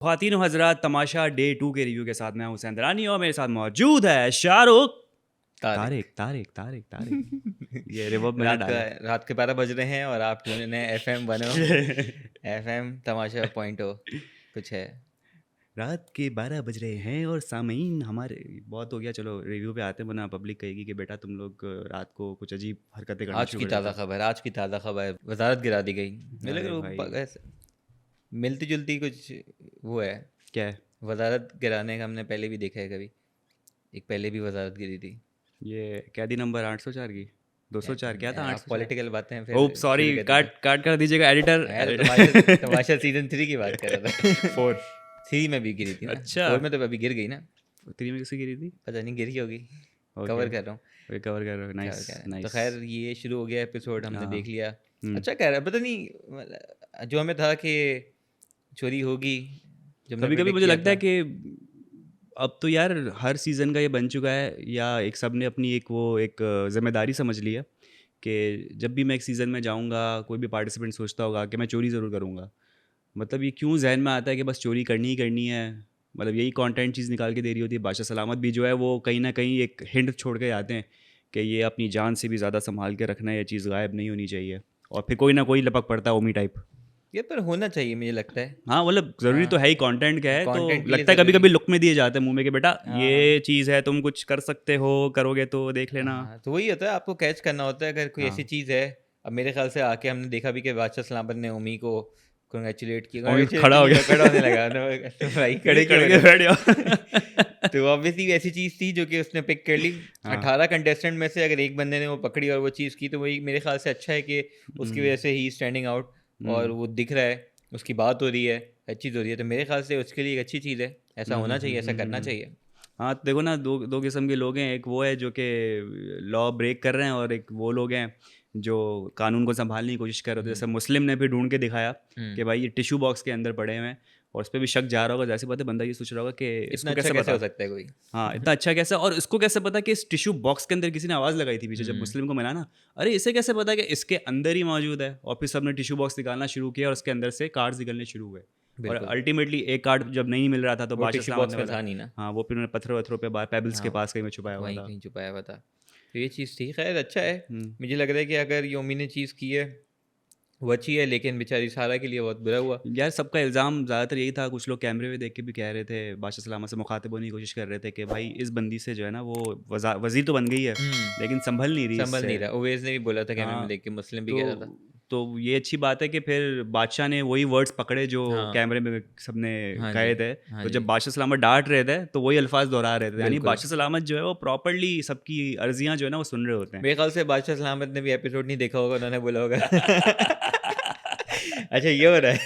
ख्वातीन और हजरात, तमाशा डे 2 के रिव्यू के साथ मैं हुसैन दरानी और मेरे साथ मौजूद है शाहरुख तारिक। तारिक ये रिवर्ब मैंने रात का डाला रात के 12 बज रहे हैं और आप ट्यून इन है FM 10 FM तमाशा पॉइंट कुछ है। रात के 12 बज रहे हैं और सामीन हमारे बहुत हो गया। चलो रिव्यू पे आते हैं, वरना पब्लिक कहेगी कि बेटा तुम लोग रात को कुछ अजीब हरकतें करना आज शुरू की कर ताज़ा देते खबर आज की ताज़ा खबर वजारत गिरा दी गई। मुझे अरे लग भाई। रहा मिलती जुलती कुछ वो है। क्या है वजारत गिराने का हमने पहले भी देखा है कभी, एक पहले भी वजारत गिरी थी। ये कैदी नंबर 804 की 204 क्या था आप 804? पॉलिटिकल बातें फिर ओप सॉरी, शुरू कर देते काट काट कर दीजिएगा एडिटर। हैं। मैं तो तमाशा तमाशा सीजन 3 की बात कर रहा था। 4 3 में भी गिरी थी ना। अच्छा 4 में तो अभी गिर गई ना, 3 में किसी गिरी थी? पता नहीं गिरी होगी। ओके कवर कर रहा हूँ कवर कर रहे हो, क्या नाइस क्या है। तो नाइस। खैर ये शुरू हो गया एपिसोड, हमने हाँ। देख लिया। हम्म। अच्छा कह रहा है, पता नहीं जो हमें था कि चोरी होगी, जो हमने कभी कभी प्रेडिक्ट मुझे किया लगता है था। कि अब तो यार हर सीज़न का ये बन चुका है, या एक सब ने अपनी एक जिम्मेदारी समझ लिया कि जब भी मैं एक सीज़न में जाऊंगा, कोई भी पार्टिसिपेंट सोचता होगा कि मैं चोरी ज़रूर करूंगा। मतलब ये क्यों जहन में आता है कि बस चोरी करनी ही करनी है? मतलब यही कंटेंट चीज़ निकाल के दे रही होती है। बादशाह सलामत भी जो है वो कहीं ना कहीं एक हिंट छोड़ के आते हैं कि ये अपनी जान से भी ज़्यादा संभाल के रखना है, ये चीज़ गायब नहीं होनी चाहिए। और फिर कोई ना कोई लपक पड़ता है ओमी टाइप। ये पर होना चाहिए मुझे लगता है। हाँ मतलब ज़रूरी तो हाँ, है ही, कंटेंट क्या है तो कंटेंट के लिए लगता है कभी ज़रूरी। कभी लुक में दिए जाते हैं मुंह में कि बेटा हाँ हाँ ये चीज़ है, तुम कुछ कर सकते हो, करोगे तो देख लेना। हाँ, तो वही होता है, आपको कैच करना होता है अगर कोई ऐसी हाँ चीज़ है। अब मेरे ख्याल से आके हमने देखा भी कि बादशाह सलामत ने ओमी को कंग्रेचुलेट किया, और कंग्रेचुलेट खड़ा तो हो नहीं गया। किया, खड़ा होने लगा तो भाई खड़े क्यों कड़के बैठे बैठ हो? गया। तो ऑब्वियसली ऐसी चीज़ थी जो कि उसने पिक कर ली। हाँ 18 कंटेस्टेंट में से अगर एक बंदे ने वो पकड़ी और वो चीज़ की, तो वही मेरे ख्याल से अच्छा है कि उसकी वजह से ही स्टैंडिंग आउट और वो दिख रहा है, उसकी बात हो रही है, हर चीज़ हो रही है। तो मेरे ख्याल से उसके लिए एक अच्छी चीज़ है, ऐसा होना चाहिए, ऐसा करना चाहिए। हाँ तो देखो ना, दो दो किस्म के लोग हैं। एक वो है जो कि लॉ ब्रेक कर रहे हैं, और एक वो लोग हैं जो कानून को संभालने की कोशिश कर रहे थे। जैसे मुस्लिम ने भी ढूंढ के दिखाया कि भाई ये टिश्यू बॉक्स के अंदर पड़े हुए हैं, और उस पर भी शक जा रहा होगा। जैसी बात है, बंदा ये सोच रहा होगा कि इतना इसको अच्छा कैसे कैसे पता। हो सकता है कोई? हाँ इतना अच्छा कैसे, और इसको कैसे पता कि इस टिश्यू बॉक्स के अंदर किसी ने आवाज़ लगाई थी पीछे जब मुस्लिम को मिला ना, अरे इसे कैसे पता कि इसके अंदर ही मौजूद है। और फिर सबने टिश्यू बॉक्स निकालना शुरू किया और उसके अंदर से कार्ड्स निकलने शुरू हुए। और बिल्कुल, अल्टीमेटली एक कार्ड जब नहीं मिल रहा था तो वो बादशाह टिश्यू सलामत बॉक्स ने में बोला, था नहीं ना। हाँ वो फिर उन्होंने पत्थर वत्थरों पे पेबल्स के हाँ, पास कहीं में छुपाया हुआ वहीं था। कहीं छुपाया हुआ था। तो ये चीज़ थी, खैर अच्छा है। हम्म। मुझे लग रहा है कि अगर योमी ने चीज़ की है वो अच्छी है, लेकिन बेचारी सारा के लिए बहुत बुरा हुआ। यार सबका इल्ज़ाम ज़्यादातर यही था। कुछ लोग कैमरे में देख के भी कह रहे थे, बादशाह सलामत से मुखातिब होने की कोशिश कर रहे थे कि भाई इस बंदी से जो है ना, वो वज़ीर तो बन गई है लेकिन संभल नहीं रही संभल इससे। नहीं रहा, उवैस ने भी बोला था कैमरे में हाँ देख के, मुस्लिम भी तो कह रहा था। ये अच्छी बात है कि फिर बादशाह ने वही वर्ड्स पकड़े जो हाँ कैमरे में सबने हाँ जी, कहे थे। हाँ तो जी, जब बादशाह सलामत डांट रहे थे तो वही अल्फाज दोहरा रहे थे, यानी बिल्कुल। बादशाह सलामत जो है वो प्रॉपरली सबकी अर्जियां जो है ना वो सुन रहे होते हैं। मेरे ख्याल से बादशाह सलामत ने भी एपिसोड नहीं देखा होगा, उन्होंने बोला होगा अच्छा ये हो रहा है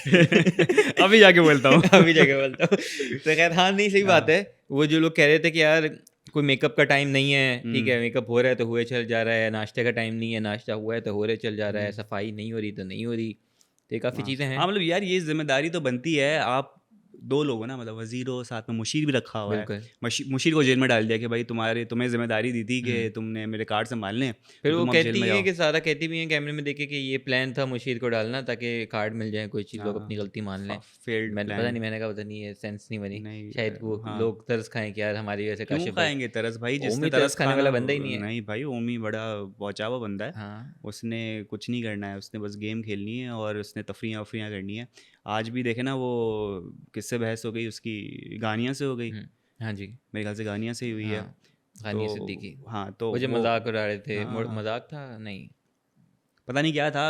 अभी जाके बोलता हूँ। अभी जगह बोलता हूँ। तो खैर हाँ, नहीं सही बात है। वो जो लोग कह रहे थे कि यार कोई मेकअप का टाइम नहीं है, ठीक है मेकअप हो रहा है तो हुए चल जा रहा है, नाश्ते का टाइम नहीं है, नाश्ता हुआ है तो हो रहे चल जा रहा है, सफाई नहीं हो रही तो नहीं हो रही। तो ये काफ़ी हाँ चीज़ें हैं। हाँ, मतलब यार ये जिम्मेदारी तो बनती है। आप दो लोग हो ना, मतलब वजीर हो, साथ में मुशीर भी रखा हुआ है। बिल्कुल। मुशीर को जेल में डाल दिया कि भाई तुम्हें जिम्मेदारी दी थी कि तुमने मेरे कार्ड संभालने हैं, फिर तो वो तुम अब जेल कहती में है जाओ। कि सारा कहती भी है कैमरे में देखे कि ये प्लान था मुशीर को डालना ताकि कार्ड मिल जाए, कोई चीज़ लोग अपनी गलती मान लें। फेल्ड मैंने पता प्लान। नहीं, मैंने कहा पता नहीं, ये सेंस नहीं बनी। नहीं शायद वो हाँ, लोग तरस खाएं कि यार हमारी वजह से क्यों काशिफ भाई। खाएंगे तरस भाई? जिसने ओमी तरस तरस खाने खाना, वाला बंदा ही नहीं है। नहीं भाई ओमी बड़ा पहुंचा हुआ बंदा है। हाँ उसने कुछ नहीं करना है, उसने बस गेम खेलनी है और उसने तफरियाँ वफरियाँ करनी है। आज भी देखे ना वो किससे बहस हो गई उसकी, गानिया से हो गई। हाँ जी, मेरे ख्याल से गानिया से ही हुई है। हाँ तो गानिया सिद्दीकी। हाँ तो वो जो वो, मजाक उड़ा रहे थे, हाँ मजाक था नहीं। पता नहीं क्या था,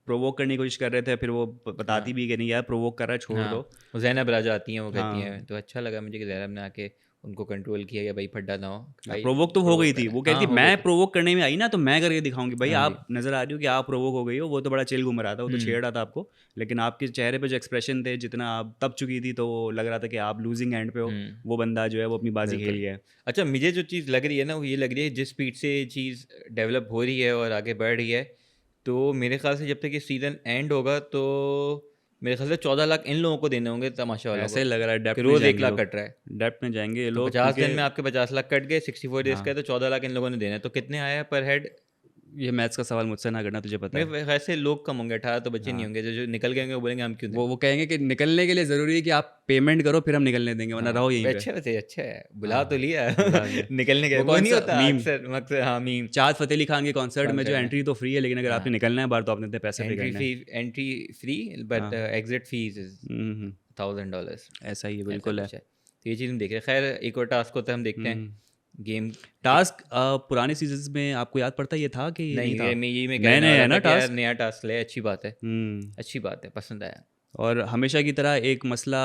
प्रोवोक करने की कोशिश कर रहे थे। फिर वो हाँ बताती भी कि नहीं यार प्रोवोक कर रहा है, छोड़ हाँ, दो। वो ज़ैनब राजा आती हैं, वो कहती हैं, हाँ तो अच्छा लगा मुझे कि ज़ैनब ने आके उनको कंट्रोल किया कि भाई फड्डा ना हो। भाई प्रोवोक तो हो गई प्रोवोक थी। कर रहा वो है, कह रही हाँ थी हो गई मैं थी। प्रोवोक करने में आई ना तो मैं करके दिखाऊंगी। भाई हाँ जी। आप नजर आ रही हो कि आप प्रोवोक हो गई हो, वो तो बड़ा चिल घूम रहा था, वो तो छेड़ रहा था आपको। लेकिन आपके चेहरे पे जो एक्सप्रेशन थे, जितना आप तब चुकी थी, तो वो लग रहा था कि आप लूजिंग एंड पे हो। वो बंदा जो है वो अपनी बाजी खेल बिल्कुल। गया है। अच्छा, मुझे जो चीज़ लग रही है ना, वो ये लग रही है जिस स्पीड से ये चीज़ डेवलप हो रही है और आगे बढ़ रही है, तो मेरे ख्याल से जब तक ये सीज़न एंड होगा तो मेरे ख्याल से 14 लाख इन लोगों को देने होंगे, तमाशा वालों ऐसे को, ही लग रहा है, कि डेप्थ में रोज़ 1 जाएंगे लाख लोग। कट रहा है। डेप्थ में जाएंगे ये तो लोग 50 दिन में क्योंकि आपके 50 लाख कट गए, 64 डेज़ हाँ का है तो 14 लाख इन लोगों ने देना है, तो कितने आया पर हेड? ये मैथ्स का सवाल मुझसे ना करना, तुझे पता है। मैं वैसे लोग कम होंगे, 18 तो बच्चे नहीं हाँ, होंगे, जो जो निकल गए होंगे वो बोलेंगे हम क्यों दें। वो कहेंगे कि निकलने के लिए ज़रूरी है कि आप पेमेंट करो फिर हम निकलने देंगे, वरना हाँ, रहो यहीं पे। अच्छा वैसे अच्छा है, बुला तो हाँ, लिया बुला लिया। निकलने के वो वो कौन नहीं सा होता मीम, अक्सर मकसद, हाँ मीम चाहत फ़तेह अली खान के कॉन्सर्ट में जो कॉन्सर्ट में। एंट्री तो फ्री है, लेकिन अगर आपने हाँ, निकलना है बाहर तो आपने इतने पैसे पे करने हैं। एंट्री फ्री बट हाँ। एग्जिट फीस इज हुँ। $1000, ऐसा ही है, ऐसा बिल्कुल है। कुछ है। तो ये चीज़ हम देख रहे हैं। खैर एक और टास्क होता है, हम देखते हैं हुँ। गेम। टास्क पुराने सीज़न्स में आपको याद पड़ता है ये था कि ये नहीं नहीं, था? ये मैं कहने नए-नए वाला है था ना कि यार टास्क? नया टास्क ले, अच्छी बात है, हुँ। अच्छी बात है, पसंद आया। और हमेशा की तरह एक मसला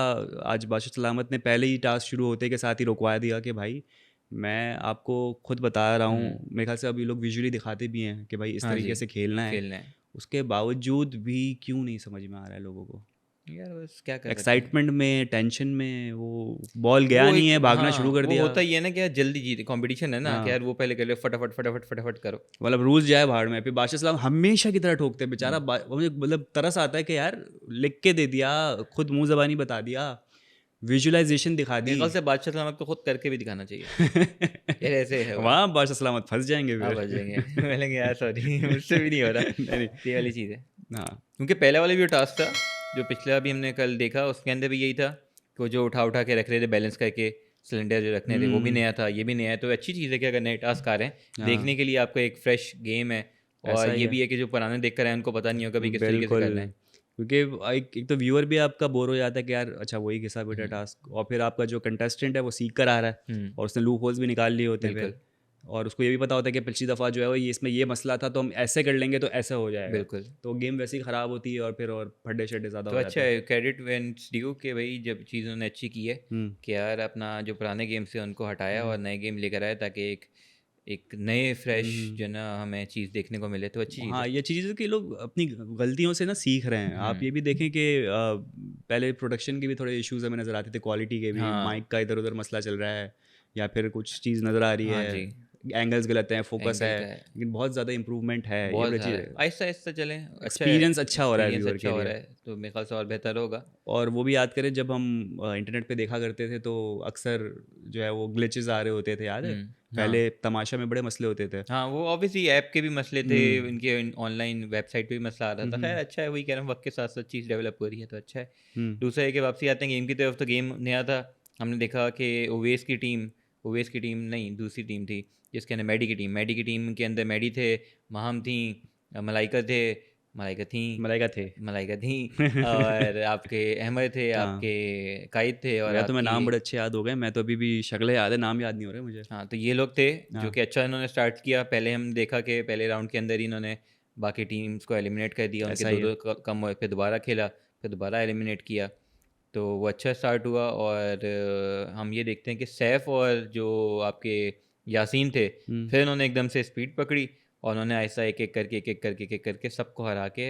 आज बादशाह सलामत ने पहले ही टास्क शुरू होते के साथ ही रुकवा दिया कि भाई मैं आपको खुद बता रहा हूँ, हुँ, मेरे ख्याल से अभी लोग विजुअली दिखाते भी हैं कि भाई इस हाँ जी, तरीके से खेलना है, खेलना है। उसके बावजूद भी क्यों नहीं समझ में आ रहा है लोगों को? यार बस क्या कर सकते हैं। एक्साइटमेंट में, टेंशन में वो बॉल गया वो नहीं एक है, भागना हाँ, शुरू कर वो दिया। होता ही है ना कि यार जल्दी जीते, कॉम्पिटिशन है ना कि हाँ, यार वो पहले कर लो, फटाफट, फटाफट, फटाफट करो। मतलब रूल्स जाए भाड़ में। फिर बादशाह सलाम हमेशा की तरह ठोकते हैं हुँ। बेचारा। मुझे मतलब तरस आता है कि यार लिख के दे दिया, खुद मुंह ज़बानी बता दिया, विजुअलाइजेशन दिखा मेरे दी। ख्याल से बादशाह सलामत को खुद करके भी दिखाना चाहिए। यार ऐसे है वो। वहाँ बादशाह सलामत फंस जाएंगे हाँ, फिर। बच जाएँगे। बोलेंगे यार सॉरी मुझसे भी नहीं हो रहा। नहीं नहीं। तो ये वाली चीज़ है। हाँ। क्योंकि पहले वाला भी जो टास्क था, जो पिछला भी हमने कल देखा, उसके अंदर भी यही था कि वो जो उठा-उठा के रख रहे थे बैलेंस करके, सिलेंडर जो रखने थे, वो भी हम्म। नया था, ये भी नया है। तो अच्छी चीज़ है कि अगर नए टास्क आ रहे हैं, हाँ, देखने के लिए आपको एक फ्रेश गेम है। और ऐसा ही ये है। भी है कि जो पुराने देख कर आए हैं, उनको पता नहीं होगा भी किस तरीके से बिल्कुल, करना है। क्योंकि एक तो व्यूअर भी आपका बोर हो जाता है कि यार अच्छा वही घिसा पिटा हुँ, टास्क, और फिर आपका जो कंटेस्टेंट है वो सीख कर आ रहा है हुँ, और उसने लूप होल्स भी निकाल लिए होते हैं फिर। बिल्कुल, और उसको ये भी पता होता है कि पिछली दफ़ा जो है वो ये इसमें ये मसला था, तो हम ऐसे कर लेंगे तो ऐसा हो जाएगा। बिल्कुल। तो गेम वैसे ही ख़राब होती है और फिर और फड्डे-शड्डे ज़्यादा तो हो अच्छा जाते हैं। है, क्रेडिट वेंस ड्यू कि भाई जब चीज़ उन्होंने अच्छी की है हुँ, कि यार अपना जो पुराने गेम से उनको हटाया हुँ, और नए गेम लेकर आए, ताकि एक एक नए फ्रेश हुँ। जो है ना हमें चीज़ देखने को मिले, तो अच्छी चीज़ हाँ, है। ये चीज़ है कि लोग अपनी गलतियों से ना सीख रहे हैं। आप हुँ, ये भी देखें कि पहले प्रोडक्शन के भी थोड़े इश्यूज़ हमें नज़र आते थे, क्वालिटी के भी, हाँ, माइक का इधर-उधर मसला चल रहा है या फिर कुछ चीज़ नज़र आ रही हाँ जी, है, एंगल्स गलत हैं, फोकस एंगल है, का है, लेकिन बहुत ज़्यादा इम्प्रूवमेंट है, ये बहुत बड़ी अच्छी ज़्यादा है। है। आहिस्ता-आहिस्ता चलें, अच्छा है, एक्सपीरियंस अच्छा हो रहा है एक्सपीरियंस व्यूअर अच्छा के हो लिए। रहा है, तो मेरे ख्याल से और बेहतर होगा। और वो भी याद करें जब हम इंटरनेट पे देखा करते थे तो अक्सर जो है वो ग्लिचेस आ रहे होते थे, याद है? हुँ, हाँ। पहले तमाशा में बड़े मसले होते थे। हाँ, वो ऑब्वियसली ऐप के भी मसले थे, हुँ, इनके ऑनलाइन वेबसाइट पे भी मसला आ रहा हुँ, था। ख़ैर हुँ, अच्छा है, वही कह रहा हूँ, वक़्त के साथ-साथ चीज़ डेवलप हो रही है, तो अच्छा है। हुँ, दूसरा है कि वापसी आते हैं गेम की तरफ, तो गेम नया था। हमने देखा कि ओवेस की टीम नहीं, दूसरी टीम थी, जिसके अंदर मैडी की टीम के अंदर मैडी थे, माहम थी, मलाइका थे, मलाइका थीं मलाइका थे। मलाइका थीं और आपके अहमद थे, हाँ। आपके कायद थे और मेरा तो मैं आपकी नाम बड़े अच्छे याद हो गए, मैं तो अभी भी शक्लें याद है, नाम याद नहीं हो रहे मुझे। हाँ, तो ये लोग थे जो हाँ, कि अच्छा इन्होंने स्टार्ट किया। पहले हम देखा कि पहले राउंड के अंदर ही इन्होंने बाकी टीम्स को एलिमिनेट कर दिया, उनके ऐसा ही है। 2-2 कम हुए, फिर दोबारा खेला, फिर दोबारा एलिमिनेट किया। तो वो अच्छा स्टार्ट हुआ। और हम ये देखते हैं कि सैफ और जो आपके यासीन थे, हुँ, फिर उन्होंने एकदम से स्पीड पकड़ी और उन्होंने ऐसा एक-एक करके सबको हरा के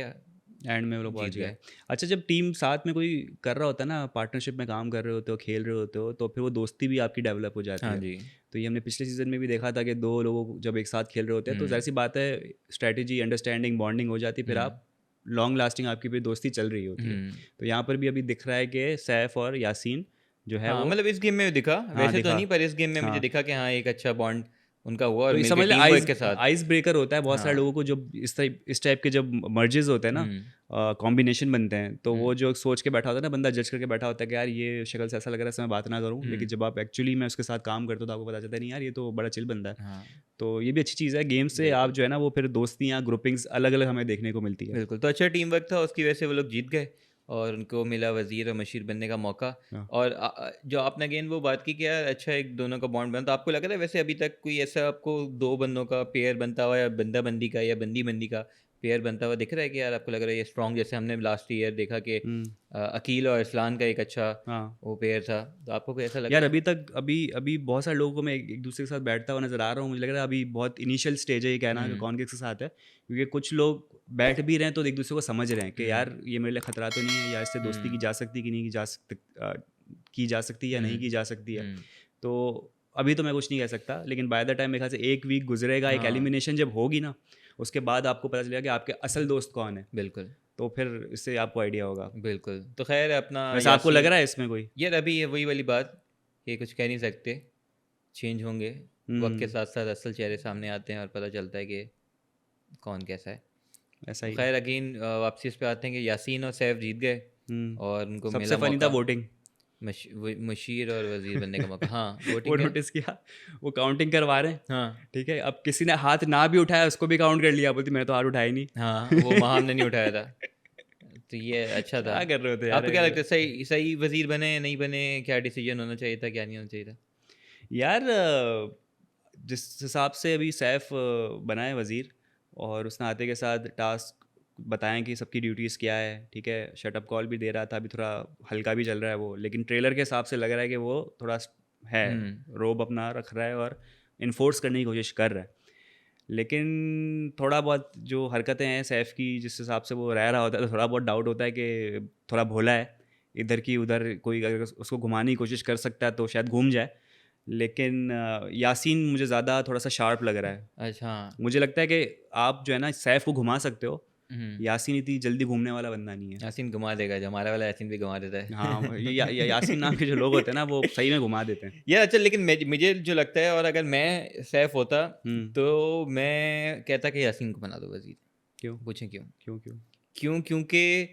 एंड में वो लोग जीत पहुँच गए। गए। अच्छा, जब टीम साथ में कोई कर रहा होता है ना, पार्टनरशिप में काम कर रहे होते हो, खेल रहे होते हो, तो फिर वो दोस्ती भी आपकी डेवलप हो जाती हाँ है। जी। तो ये हमने पिछले सीज़न में भी देखा था कि 2 लोग जब एक साथ खेल रहे होते हैं, तो हुँ, ज़ाहिर-सी बात है स्ट्रैटेजी, अंडरस्टैंडिंग, बॉन्डिंग हो जाती है, फिर हुँ, आप लॉन्ग लास्टिंग आपकी फिर दोस्ती चल रही होती है। हुँ। तो यहाँ पर भी अभी दिख रहा है कि सैफ और यासीन जो है हाँ, वो मतलब इस गेम में दिखा, हाँ, वैसे तो दिखा। नहीं, पर इस गेम में मुझे हाँ। दिखा कि हाँ, एक अच्छा बॉन्ड उनका हुआ और तो ये मिलके समझ लें टीम वर्क आइस के साथ। आइस ब्रेकर होता है बहुत सारे हाँ, लोगों को, जब इस टाइप के जब मर्जेस होते हैं ना, हुँ, कॉम्बिनेशन बनते हैं, तो हुँ, वो जो सोच के बैठा होता है ना बंदा, जज करके बैठा होता है कि यार ये शक्ल से ऐसा लग रहा है इससे मैं बात ना करूं, लेकिन हुँ, जब आप एक्चुअली में उसके साथ काम करते हो तो आपको पता चलता है नहीं यार ये तो बड़ा चिल बंदा है। हाँ, तो ये भी अच्छी चीज़ है, गेम से आप बिल्कुल, जो है ना वो फिर दोस्तियाँ, ग्रुपिंग्स अलग अलग हमें देखने को मिलती है। बिल्कुल। तो अच्छा टीम वर्क था, उसकी वजह से वो लोग जीत गए और उनको मिला वज़ीर और मशीर बनने का मौका। हाँ। और जो आपने अगेन वो बात की कि यार अच्छा एक दोनों का बॉन्ड बना, तो आपको लग रहा है वैसे अभी तक कोई ऐसा आपको 2 बंदों का पेयर बनता हुआ, या बंदा-बंदी का या बंदी-बंदी का पेयर बनता हुआ दिख रहा है कि यार आपको लग रहा है ये स्ट्रॉन्ग, जैसे हमने लास्ट ईयर देखा कि हम्म। अकील और अरसलान का एक अच्छा हाँ वो पेयर था, तो आपको कोई ऐसा लग यार, रहा है? अभी तक अभी अभी बहुत सारे लोगों को मैं एक एक दूसरे के साथ बैठता हुआ नज़र आ रहा हूँ, मुझे लग रहा है अभी बहुत इनिशियल स्टेज है ये कहना कि हुँ, कौन किसके साथ है, क्योंकि कुछ लोग बैठ भी रहे हैं तो एक दूसरे को समझ रहे हैं कि हुँ, यार ये मेरे लिए खतरा तो नहीं है, या इससे दोस्ती की हुँ, जा सकती कि नहीं की जा सकती या नहीं हुँ, की जा सकती है। हुँ, तो अभी तो मैं कुछ नहीं कह सकता, लेकिन बाय द टाइम मेरे ख्याल से एक वीक गुजरेगा, एक हाँ, एलिमिनेशन जब होगी ना, उसके बाद आपको पता चलेगा कि आपके असल दोस्त कौन है, बिल्कुल, तो फिर इससे आपको आइडिया होगा। बिल्कुल। तो ख़ैर अपना वैसे आपको लग यासीन, रहा है इसमें कोई? यार अभी ये वही वाली बात कि कुछ कह नहीं सकते, चेंज होंगे, वक़्त के हम्म। साथ-साथ असल चेहरे सामने आते हैं और पता चलता है कि कौन कैसा है। ऐसा ही। खैर अगेन वापसी इस पे आते हैं कि यासीन और सैफ जीत गए हम्म। और उनको सबसे मिला फनी था मौका वोटिंग। मुशीर और वजीर बनने का मौका। हाँ वो वोटिंग क्या। नोटिस किया, वो काउंटिंग करवा रहे हैं, हाँ ठीक है, अब किसी ने हाथ ना भी उठाया उसको भी काउंट कर लिया, बोलती मैंने तो हाथ उठाया ही हाँ वो महाम ने नहीं नहीं। उठाया था। तो ये अच्छा था। क्या कर रहे होते यार आपको क्या लगता है सही सही वजीर बने नहीं बने, क्या डिसीजन होना चाहिए था क्या नहीं होना चाहिए था। यार जिस हिसाब से अभी सैफ बना है वज़ीर, और उसने आते के साथ टास्क बताएं कि सबकी ड्यूटीज़ क्या है, ठीक है, शटअप कॉल भी दे रहा था, अभी थोड़ा हल्का भी चल रहा है वो, लेकिन ट्रेलर के हिसाब से लग रहा है कि वो थोड़ा है, हम्म रोब अपना रख रहा है और इन्फोर्स करने की कोशिश कर रहा है। लेकिन थोड़ा बहुत जो हरकतें हैं सैफ की, जिस हिसाब से वो रह रहा होता है, तो थोड़ा बहुत डाउट होता है कि थोड़ा भोला है, इधर की उधर कोई अगर उसको घुमाने की कोशिश कर सकता है तो शायद घूम जाए। लेकिन यासीन मुझे ज़्यादा थोड़ा सा शार्प लग रहा है। अच्छा। मुझे लगता है कि आप जो है ना सैफ को घुमा सकते हो, हम्म यासीन इतनी जल्दी घूमने वाला बंदा नहीं है। यासीन घुमा देगा, जो हमारा वाला यासीन भी घुमा देता हाँ, है। यासीन नाम के जो लोग होते हैं ना वो सही में घुमा देते हैं। यार अच्छा, लेकिन मुझे जो लगता है, और अगर मैं सैफ होता हम्म। तो मैं कहता कि यासीन को बना दो वजीर। क्यों पूछें क्यों। क्यों क्यों? क्योंकि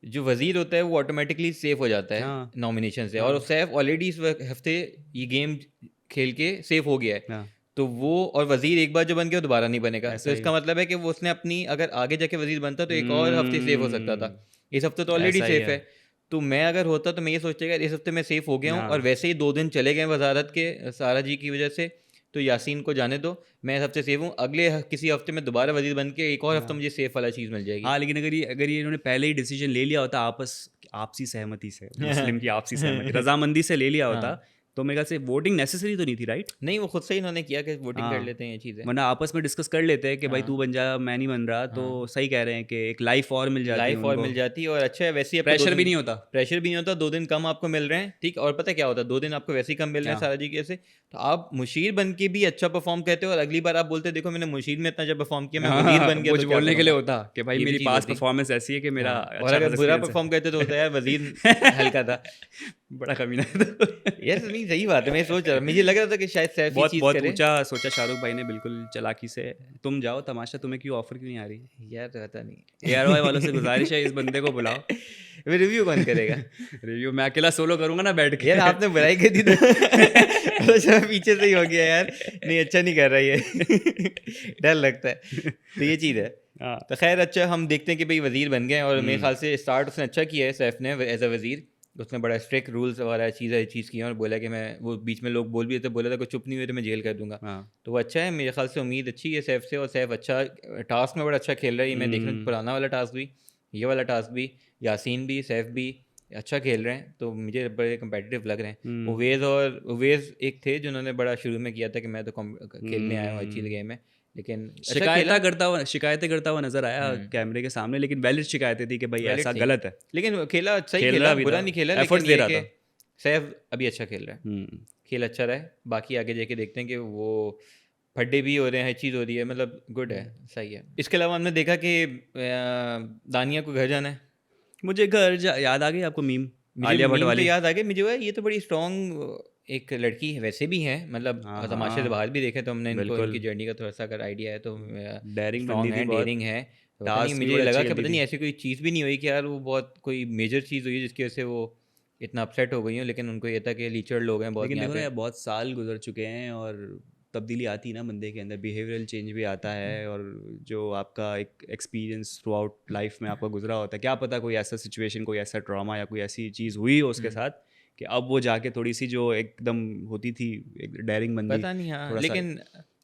जो वजीर होता है वो ऑटोमेटिकली सेफ हो जाता है हाँ नॉमिनेशन से, और हाँ सैफ ऑलरेडी इस हफ्ते ये गेम खेल के सेफ हो गया है। हाँ, तो वो, और वजीर एक बार जो बन गया वो दोबारा नहीं बनेगा, ऐसा तो ही है। इसका मतलब है कि वो उसने अपनी, अगर आगे जाके वजीर बनता तो एक और हफ्ते सेफ हो सकता था। इस हफ्ते तो ऑलरेडी ऐसा ही सेफ है। है। तो मैं अगर होता तो मैं ये सोचता कि इस हफ्ते मैं सेफ हो गया हूँ, और हाँ वैसे ही 2 दिन चले गए वजारत के सारा जी की वजह से, तो यासीन को जाने दो, मैं इस हफ्ते सेफ हूँ, अगले किसी हफ्ते में दोबारा वजीर बन के एक और हफ्ता हाँ मुझे सेफ वाला चीज़ मिल जाएगी। हाँ, लेकिन अगर ये इन्होंने पहले ही डिसीजन ले लिया होता, आपसी सहमति से, मुस्लिम की आपसी सहमति रजामंदी से ले लिया होता, हाँ तो मेरे ख्याल से वोटिंग नेसेसरी तो नहीं थी, राइट? नहीं, वो खुद से ही इन्होंने किया कि वोटिंग कर हाँ, लेते हैं ये चीज़ें। वरना आपस में डिस्कस कर लेते हैं कि भाई तू हाँ बन जा, मैं नहीं बन रहा, तो हाँ सही कह रहे हैं कि एक लाइफ और मिल जाती है लाइफ और उनको, मिल जाती है, और अच्छा है वैसे ही आपको दो प्रेशर भी दिन नहीं होता। प्रेशर भी नहीं होता, 2 दिन कम आपको मिल रहे हैं, ठीक। और पता है क्या होता है, 2 दिन आपको वैसे ही कम मिल रहे हैं हाँ सारा जी के से, तो आप मुशीर बन के भी अच्छा परफॉर्म करते हो, और अगली बार आप बोलते हो देखो मैंने मुशीर में इतना अच्छा परफॉर्म किया, मैं वजीर हाँ, बन गया वो तो जो क्या बोलने के लिए करूँगा। होता कि भाई ये भी मेरी चीज़ पास होती। परफॉर्मेंस ऐसी है कि मेरा हाँ, और अच्छा अगर खासा बुरा एक्सपीरियंस परफॉर्म करते तो होता है यार वजीर हल्का था। है। बड़ा कमीना है तो। यार नहीं सही बात है, मैं सोच रहा, मुझे लग रहा था कि शायद सैफ ये बहुत चीज़ बहुत करे। ऊंचा सोचा शाहरुख भाई ने, बिल्कुल चालाकी से। तुम जाओ तमाशा, तुम्हें क्यों ऑफर क्यों नहीं आ रही? यार पता नहीं। ARY वालों से गुजारिश है, इस बंदे को बुलाओ। रिव्यू कौन करेगा। रिव्यू मैं अकेला सोलो करूंगा ना बैठ यार के। आपने बुराई कर दी तो अच्छा पीछे से ही हो गया यार, नहीं अच्छा नहीं कर रहा ये। डर लगता है, तो ये चीज़ है। हाँ। तो खैर अच्छा, हम देखते हैं कि भाई वजीर बन गए, और मेरे ख्याल से स्टार्ट उसने अच्छा किया है सैफ ने एज अ वजीर। उसने बड़ा स्ट्रिक्ट रूल्स वगैरह चीज़ की हैं, और बोला कि मैं, वो बीच में लोग बोल भी थे, बोला था कि चुप नहीं हुए तो मैं जेल कर दूंगा। हाँ। तो वो अच्छा है, मेरे ख्याल से उम्मीद अच्छी है सैफ से, और सैफ अच्छा टास्क में बड़ा अच्छा खेल रहा है। ये मैं देख रहा हूँ, पुराना वाला टास्क भी, ये वाला टास्क भी, यासीन भी सैफ भी अच्छा खेल रहे हैं, तो मुझे बड़े कम्पिटिटिव लग रहे हैं। उवेज़ एक थे जिन्होंने बड़ा शुरू में किया था कि मैं तो खेलने आया हूँ अच्छी गेम में, लेकिन अच्छा खेला। शिकायतें करता हुआ नजर आया कैमरे के सामने, लेकिन वैलिड शिकायतें थी कि भाई वैलिड ऐसा थी, गलत है। लेकिन खेला सही खेल खेला, रहा भी बुरा था, नहीं खेला, एफर्ट्स लेकिन दे ये रहा कि था। सैफ अभी अच्छा खेल रहा है, खेल अच्छा रहा है। बाकी आगे जाके देखते हैं कि वो फड्डे भी हो रहे हैं, हर चीज़ हो रही है, मतलब गुड है, सही है। इसके अलावा हमने देखा कि दानिया को घर जाना है। मुझे याद आ गई आपको मीम, मुझे आलिया भट्ट मीम तो वाली। याद आ गया, मुझे वो ये तो बड़ी स्ट्रॉन्ग एक लड़की है, वैसे भी है, मतलब हाँ तमाशे से हाँ, बाहर भी देखे तो हमने इनको, बिल्कुल। इनकी जर्नी का थोड़ा सा अगर आइडिया है तो डेयरिंग बंदी स्ट्रॉन्ग थी है, बहुत, डेयरिंग है। तो पता नहीं, टास्क भी मुझे बड़े लगा अच्छे कि खेलती पता नहीं थी। ऐसी कोई चीज़ भी नहीं हुई कि यार वो बहुत कोई मेजर चीज़ हुई है जिसकी वजह से वो इतना अपसेट हो गई हो, लेकिन उनको ये था कि लीचड़ लोग हैं बहुत लेकिन यहाँ देखो ना पे। यार, बहुत साल गुजर चुके हैं और तब्दीली आती है ना बंदे के अंदर, बिहेवियरल चेंज भी आता है, और जो आपका एक एक्सपीरियंस थ्रू आउट लाइफ में आपका गुजरा होता है, क्या पता कोई ऐसा सिचुएशन, कोई ऐसा ट्रॉमा या कोई ऐसी चीज़ हुई हो उसके साथ कि अब वो जाके थोड़ी सी जो एकदम होती थी एक डेयरिंग बंदी, पता नहीं, हाँ, थोड़ा सा लेकिन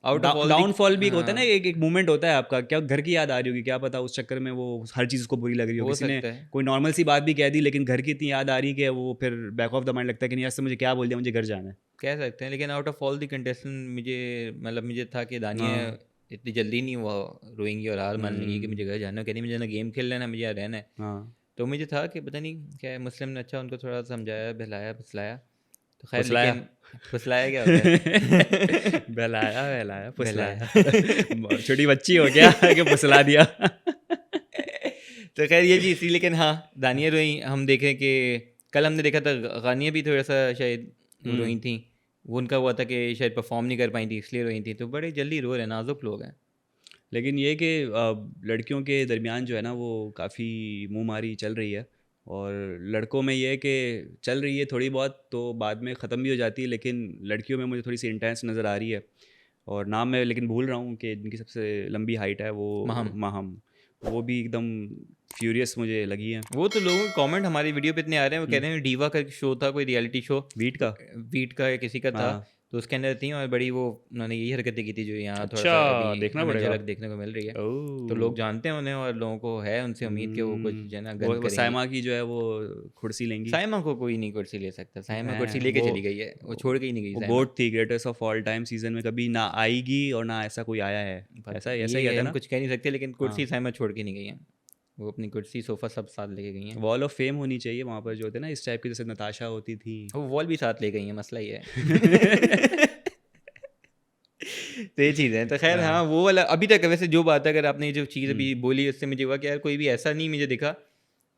out of all the, downfall भी एक होता है ना, हाँ एक एक मोमेंट होता है आपका, क्या घर की याद आ रही होगी, क्या पता उस चक्कर में वो हर चीज़ उसको बुरी लग रही हो, हो किसी ने सकता है, कोई नॉर्मल सी बात भी कह दी, लेकिन घर की इतनी याद आ रही है कि वो फिर बैक ऑफ द माइंड लगता है कि नहीं ऐसे मुझे क्या बोल दिया, मुझे घर जाना है। कह सकते हैं। लेकिन out of all the contestant मुझे, मतलब मुझे था कि दानिया हाँ इतनी जल्दी नहीं वो रोएंगी और हार मान लेंगी कि मुझे हम्म, घर जाना है, कहनी मुझे ना गेम खेल लेना, मुझे यहाँ रहना है। हाँ, तो मुझे था कि पता नहीं क्या है, मुस्लिम ने अच्छा उनको थोड़ा समझाया, बहलाया फुसलाया, तो खैर फुसलाया। लेकिन फुसलाया क्या होता है। बहलाया बहलाया बहलाया। फुसलाया। छोटी बच्ची हो क्या कि फुसला दिया। तो खैर ये चीज़ थी, लेकिन हाँ दानिया रोई। हम देखें कि कल हमने देखा था गानिया भी थोड़ा सा शायद रोई थी, वो उनका हुआ था कि शायद परफॉर्म नहीं कर पाई थी इसलिए रोई थी, तो बड़े जल्दी रो रहे हैं, नाजुक लोग हैं। लेकिन ये कि लड़कियों के दरमियान जो है ना वो काफ़ी मुँहमारी चल रही है, और लड़कों में ये है कि चल रही है थोड़ी बहुत तो बाद में ख़त्म भी हो जाती है, लेकिन लड़कियों में मुझे थोड़ी सी इंटेंस नज़र आ रही है। और नाम मैं लेकिन भूल रहा हूँ कि जिनकी सबसे लंबी हाइट है वो महम। माहम, वो भी एकदम फ्यूरियस मुझे लगी है। वो तो लोगों के कमेंट हमारी वीडियो पे इतने आ रहे हैं, वो कह रहे हैं डीवा का शो था, कोई रियलिटी शो, वीट का। वीट का या किसी का था, हाँ। तो उसके अंदर थी और बड़ी वो उन्होंने यही हरकतें की थी जो यहाँ थोड़ा अच्छा, सा अभी देखना हमें पड़ेगा। झलक देखने को मिल रही है। तो लोग ओह। जानते हैं उन्हें और लोगों को है उनसे उम्मीद कि वो कुछ जो है ना गंद वो करेंगी। साइमा की जो है वो कुर्सी लेंगी। साइमा को कोई नहीं कुर्सी ले सकता, साइमा कुर्सी हैं लेके वो चली गई है, वो छोड़ के ही नहीं गई वो साइमा। गोट थी, greatest of all time season में कभी ना आएगी और ना ऐसा कोई आया है। ऐसा ऐसा ही ये कहते हैं हम ना। कुछ कह नहीं सकते, लेकिन हाँ, कुर्सी साइमा छोड़ के नहीं गई है, वो अपनी कुर्सी सोफा सब साथ लेके गई हैं। वॉल ऑफ फेम होनी चाहिए वहाँ पर जो होते हैं ना इस टाइप की, जैसे नताशा होती थी। वो वॉल भी साथ ले गई है, मसला ये है। तो ये चीज़ है, तो खैर हाँ, हाँ। वो वाला अभी तक वैसे जो बात है, अगर आपने ये जो चीज़ हम्म, अभी बोली उससे मुझे हुआ कि यार कोई भी ऐसा नहीं मुझे दिखा,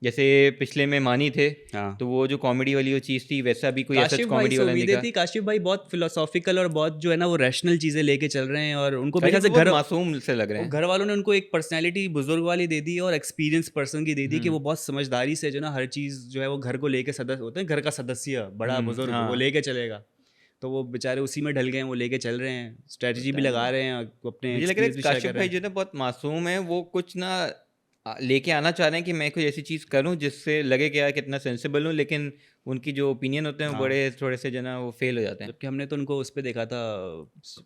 जैसे पिछले में मानी थे, हाँ। तो वो जो कॉमेडी वाली वो चीज़ थी, वैसा भी कोई ऐसा काशिफ भाई कॉमेडी से वाला नहीं उम्मीदें दिखा। थी, काशिफ भाई बहुत फिलोसॉफिकल और बहुत जो है ना वो रैशनल चीज़ें लेके चल रहे हैं, और उनको मेरे ख्याल काशिफ से बहुत मासूम से लग रहे वो हैं। घर वालों ने उनको एक पर्सनैलिटी बुजुर्ग वाली दे दी है और एक्सपीरियंस पर्सन की दे दी कि वो बहुत समझदारी से जो ना हर चीज़ जो है वो घर को लेके सदस्य होते हैं, घर का सदस्य बड़ा बुजुर्ग वो हाँ, लेके चलेगा। तो वो बेचारे उसी में ढल गए हैं, वो लेके चल रहे हैं, स्ट्रेटजी भी पता लगा नहीं, रहे हैं, अपने मुझे लग रहा है एक्सपीरियंस भी शेयर काशिफ कर रहे भाई हैं। जो है ना बहुत मासूम है, वो कुछ ना लेके आना चाह रहे हैं कि मैं कोई ऐसी चीज़ करूं जिससे लगे कि यार कितना सेंसिबल हूं, लेकिन उनकी जो ओपिनियन होते हैं वो हाँ, बड़े थोड़े से जो है ना वो फेल हो जाते हैं। जबकि हमने तो उनको उस पे देखा था,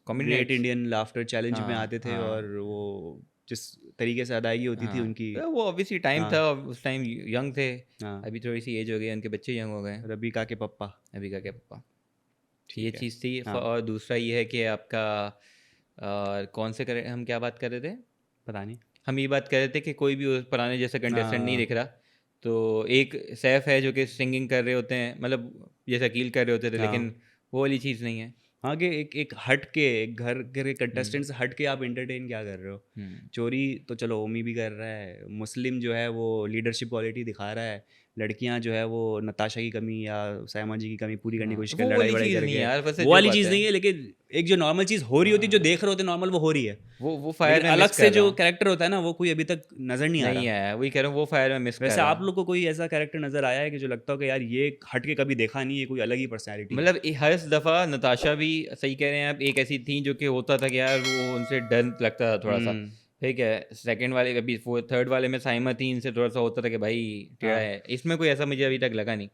comedy great nights. Indian laughter challenge में हाँ, आते थे, और हाँ, वो जिस तरीके से अदायगी होती थी हाँ, उनकी। तो वो ऑब्वियसली टाइम हाँ। था, उस टाइम यंग थे, हाँ। अभी थोड़ी-सी एज हो गई है, उनके बच्चे यंग हो गए हैं, रबीका के पप्पा। अभी का क्या पापा। ये ठीक है। चीज़ थी हाँ। और दूसरा ये है कि आपका कौन से करे हम क्या बात कर रहे थे? पता नहीं। हम ये बात कर रहे थे कि कोई भी उस पुराने जैसा कंटेस्टेंट नहीं हाँ। दिख रहा। तो एक सैफ है जो कि सिंगिंग कर रहे होते हैं, मतलब जैसे अकील कर रहे होते थे, हाँ। लेकिन वो वाली चीज़ नहीं है। हाँ, कि एक एक हट के एक घर के हुँ, कंटेस्टेंट से हट के आप एंटरटेन क्या कर रहे हो? हुँ। चोरी तो चलो ओमी भी कर रहा है, मुस्लिम जो है वो लीडरशिप क्वालिटी दिखा रहा है, लड़कियां जो है वो नताशा की कमी या सायमा जी की कमी पूरी करने की हाँ, कोशिश कर वो लड़ाई वाली वड़ाई चीज़ नहीं है करके। यार, वैसे वो जो वाली बात चीज़ है। नहीं है, लेकिन एक जो नॉर्मल चीज़ हो रही होती है, जो हाँ, देख रहे होते नॉर्मल वो हो रही है। वो फायर लेकिन मैं अलग मिस से कर रहा जो हूँ। कैरेक्टर होता है ना वो कोई अभी तक नज़र नहीं आ नहीं रहा। आया, वही कह रहा हूँ, वो फायर मैं मिस कर वैसे रहा आप हूँ। लोग को कोई ऐसा कैरेक्टर नज़र आया है कि जो लगता हो कि यार ये हट के कभी देखा नहीं है, कोई अलग ही पर्सनैलिटी है? मतलब हर दफ़ा नताशा भी सही कह रहे हैं आप, एक ऐसी थी जो कि होता था कि यार वो उनसे डर लगता था थोड़ा सा। हुँ। ठीक है, सेकंड वाले अभी थर्ड वाले में साइमा थी, इनसे थोड़ा सा होता था कि भाई टेढ़ा हाँ। है, इसमें कोई ऐसा मुझे अभी तक लगा नहीं।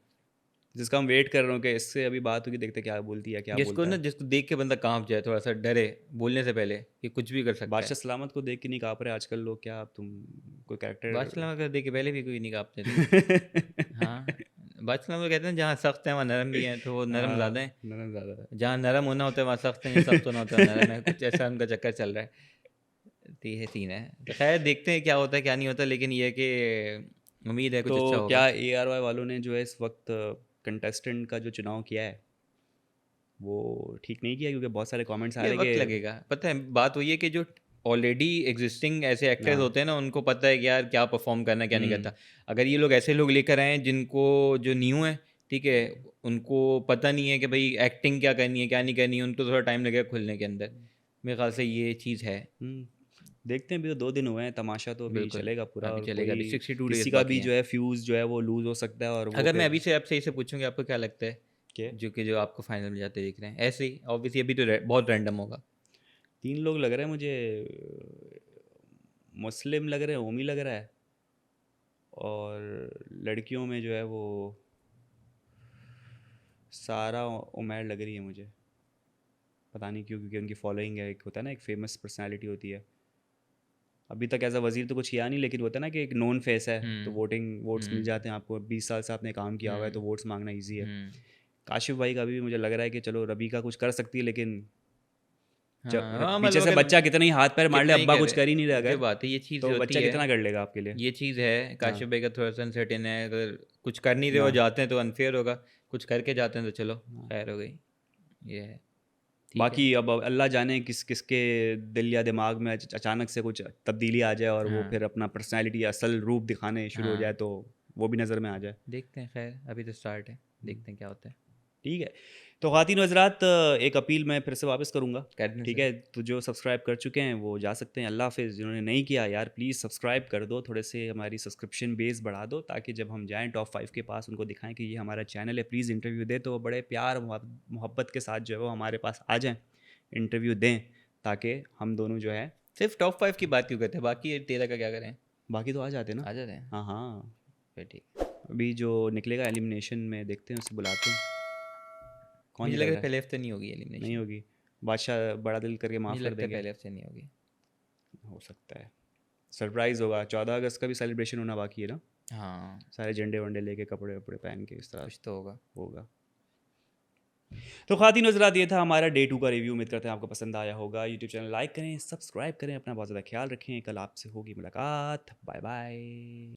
जिसका हम वेट कर रहे हो कि इससे अभी बात होगी, देखते क्या बोलती है, क्या जिसको बोलता ना है। जिसको देख के बंदा कांप जाए, थोड़ा सा डरे बोलने से पहले कि कुछ भी कर सकता है। बादशाह सलामत को देख के नहीं काँप रहे आजकल लोग, क्या तुम कोई कैरेक्टर? बादशाह का देख के पहले भी कोई नहीं कांपते थे। हाँ, बादशाह कहते हैं जहाँ सख्त है वहाँ नरम भी है, तो वो नरम हाँ, ज़्यादा है। नरम ज़्यादा है। जहाँ नरम होना होता है वहाँ सख्त है, जहाँ सख्त होना होता है नरम है, कुछ ऐसा उनका चक्कर चल रहा है। तो ये सीन है, तो खैर देखते हैं क्या होता है क्या नहीं होता, लेकिन ये है कि उम्मीद है तो कुछ अच्छा क्या होगा। ARY वालों ने जो है इस वक्त कंटेस्टेंट का जो चुनाव किया है वो ठीक नहीं किया? क्योंकि बहुत सारे कमेंट्स आ ये रहे वक्त हैं लगेगा, पता है बात वही है कि जो ऑलरेडी एग्जिस्टिंग ऐसे कि एक्टर्स हाँ। होते हैं ना, उनको पता है कि यार क्या परफॉर्म करना है क्या नहीं हुँ। करता। अगर ये लोग ऐसे लोग लेकर आए हैं जिनको जो न्यू है, ठीक है, उनको पता नहीं है कि भाई एक्टिंग क्या करनी है क्या नहीं करनी है, उनको थोड़ा टाइम लगेगा खुलने के अंदर। मेरे ख्याल से ये चीज़ है। हुँ। देखते हैं, अभी तो 2 दिन हुए हैं, तमाशा तो अभी बिल्कुल, चलेगा पूरा, अभी और चलेगा, अभी कोई 62 डेज़ किसी का बाकी भी हैं। जो है फ्यूज़ जो है वो लूज़ हो सकता है, और वो अगर मैं फिर अभी से आपसे इसे पूछूँ कि आपको क्या लगता है, के जो आपको फाइनल में जाते दिख रहे हैं? ऐसे ही ऑब्वियसली अभी तो बहुत रैंडम होगा। 3 लोग लग रहे हैं मुझे। मुस्लिम लग रहे हैं, ओमी लग रहा है, और लड़कियों में जो है वो सारा उमैर लग रही है मुझे। पता नहीं क्यों, क्योंकि उनकी फॉलोइंग है, एक होता है ना एक फेमस पर्सनालिटी होती है। अभी तक एज अ वज़ीर तो कुछ किया नहीं, लेकिन होता है ना कि एक नोन फेस है, तो हुँ, वोट्स मिल हुँ, जाते हैं आपको, 20 साल से आपने काम किया हुआ है तो हुँ, वोट्स मांगना ईजी है। हुँ। काशिफ भाई का भी मुझे लग रहा है कि चलो रबीका कुछ कर सकती है, लेकिन हाँ, हाँ, पीछे मतलब से अगर बच्चा कितना ही हाथ पैर मार ले, कितना ही अब्बा कह कुछ कर ही नहीं रहा रहे जो अगर, बात है ये चीज़ तो होती बच्चा है, कितना कर लेगा आपके लिए। ये चीज़ है, हाँ। काशिफ़ भाई का थोड़ा-सा अनसर्टेन है, अगर कुछ कर नहीं रहे ना। और जाते हैं तो अनफ़ेयर होगा, कुछ करके जाते हैं तो चलो हाँ। खैर हो गई, ये है, ठीक है। बाकी अब अल्लाह जाने किसके दिल या दिमाग में अचानक से कुछ तब्दीली आ जाए और वो हाँ, फिर अपना पर्सनैलिटी असल रूप दिखाने शुरू हो हाँ, जाए, तो वो भी नज़र में आ जाए। देखते हैं खैर अभी तो स्टार्ट है, देखते हैं क्या होता है। ठीक है। तो ख़वातीन व हज़रात, एक अपील मैं फिर से वापस करूँगा, कर दें ठीक सर। है? तो जो सब्सक्राइब कर चुके हैं वो जा सकते हैं, अल्लाह हाफ़िज़। जिन्होंने नहीं किया यार प्लीज़ सब्सक्राइब कर दो, थोड़े से हमारी सब्सक्रिप्शन बेस बढ़ा दो, ताकि जब हम जाएँ टॉप 5 के पास उनको दिखाएँ कि ये हमारा चैनल है, प्लीज़ इंटरव्यू दें, तो वो बड़े प्यार मोहब्बत के साथ जो है वो हमारे पास आ जाएँ, इंटरव्यू दें, ताकि हम दोनों जो है, सिर्फ टॉप 5 की बात क्यों करते हैं, बाकी 13 का क्या करें? बाकी तो आ जाते ना। आ जाते हैं? हाँ, हाँ। फिर ठीक। अभी जो निकलेगा एलिमिनेशन में देखते हैं, उसे बुलाते हैं। कौन मुझे लग निकल रहा रहा है है? पहले हफ्ते नहीं होगी नहीं एलिमिनेशन। होगी। बादशाह बड़ा दिल करके मुझे माफ़ कर लगता है देंगे। पहले हफ्ते नहीं होगी। हो सकता है। सरप्राइज़ होगा। 14 अगस्त का भी सेलिब्रेशन होना बाकी है ना? हाँ, सारे झंडे-वंडे लेके कपड़े-वपड़े पहन के इस तरह कुछ तो होगा। होगा। तो ख़वातीन व हज़रात, ये था हमारा डे 2 का रिव्यू। उम्मीद करते हैं आपको पसंद आया होगा। यूट्यूब चैनल लाइक करें, सब्सक्राइब करें, अपना बहुत ज़्यादा ख्याल रखें। कल आपसे होगी मुलाकात। Bye bye.